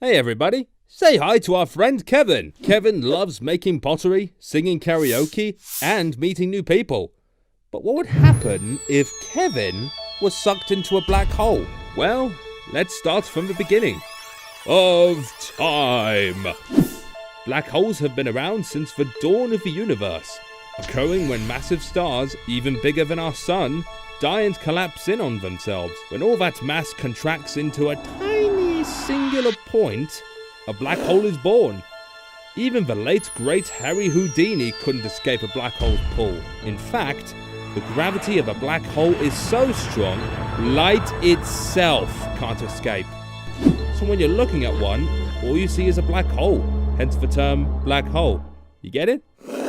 Hey everybody, say hi to our friend Kevin. Kevin loves making pottery, singing karaoke, and meeting new people. But what would happen if Kevin was sucked into a black hole? Well, let's start from the beginning of time. Black holes have been around since the dawn of the universe, occurring when massive stars, even bigger than our sun, die and collapse in on themselves. When all that mass contracts into a tiny singular point, a black hole is born. Even the late great Harry Houdini couldn't escape a black hole's pull. In fact, the gravity of a black hole is so strong, light itself can't escape. So when you're looking at one, all you see is a black hole, hence the term black hole. You get it?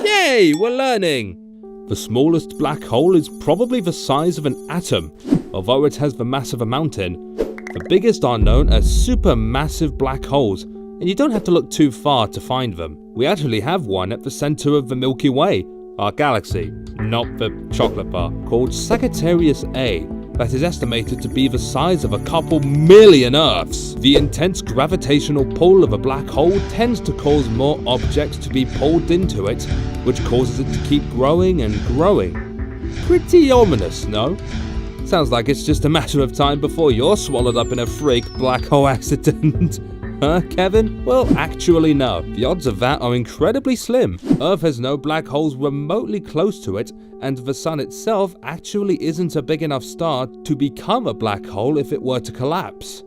Yay, we're learning! The smallest black hole is probably the size of an atom, although it has the mass of a mountain. The biggest are known as supermassive black holes, and you don't have to look too far to find them. We actually have one at the center of the Milky Way, our galaxy, not the chocolate bar, called Sagittarius A, that is estimated to be the size of a couple million Earths. The intense gravitational pull of a black hole tends to cause more objects to be pulled into it, which causes it to keep growing and growing. Pretty ominous, no? Sounds like it's just a matter of time before you're swallowed up in a freak black hole accident. Huh, Kevin? Well, actually no. The odds of that are incredibly slim. Earth has no black holes remotely close to it, and the sun itself actually isn't a big enough star to become a black hole if it were to collapse.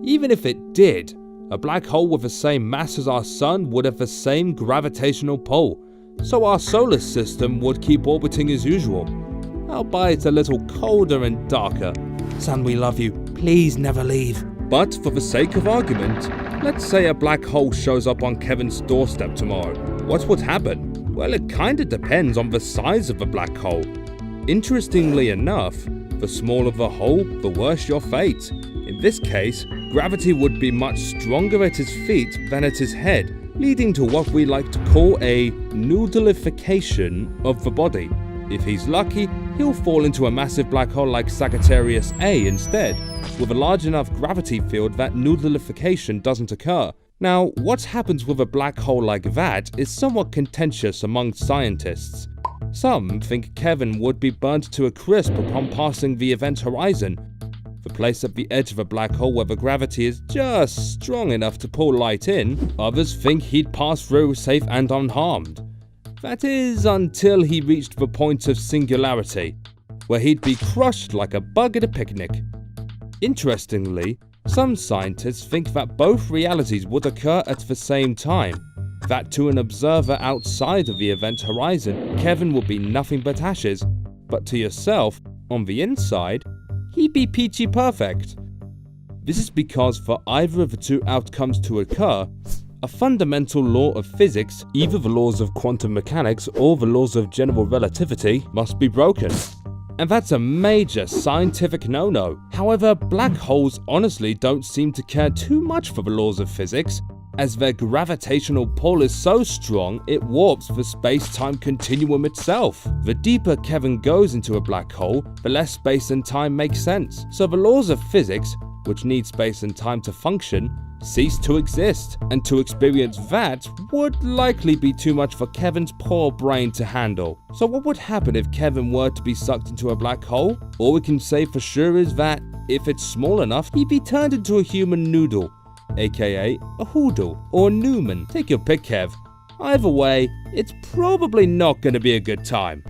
Even if it did, a black hole with the same mass as our sun would have the same gravitational pull, so our solar system would keep orbiting as usual, albeit a little colder and darker. Sun, we love you. Please never leave. But for the sake of argument, let's say a black hole shows up on Kevin's doorstep tomorrow. What would happen? Well, it kinda depends on the size of the black hole. Interestingly enough, the smaller the hole, the worse your fate. In this case, gravity would be much stronger at his feet than at his head, leading to what we like to call a noodleification of the body. If he's lucky, he'll fall into a massive black hole like Sagittarius A instead, with a large enough gravity field that noodleification doesn't occur. Now, what happens with a black hole like that is somewhat contentious among scientists. Some think Kevin would be burnt to a crisp upon passing the event horizon, the place at the edge of a black hole where the gravity is just strong enough to pull light in. Others think he'd pass through safe and unharmed. That is, until he reached the point of singularity, where he'd be crushed like a bug at a picnic. Interestingly, some scientists think that both realities would occur at the same time, that to an observer outside of the event horizon, Kevin would be nothing but ashes, but to yourself, on the inside, he'd be peachy perfect. This is because for either of the two outcomes to occur, a fundamental law of physics, either the laws of quantum mechanics or the laws of general relativity, must be broken. And that's a major scientific no-no. However, black holes honestly don't seem to care too much for the laws of physics, as their gravitational pull is so strong it warps the space-time continuum itself. The deeper Kevin goes into a black hole, the less space and time make sense. So the laws of physics, which need space and time to function, cease to exist, and to experience that would likely be too much for Kevin's poor brain to handle. So what would happen if Kevin were to be sucked into a black hole? All we can say for sure is that, if it's small enough, he'd be turned into a human noodle, aka a hoodle, or a Newman. Take your pick, Kev. Either way, it's probably not going to be a good time.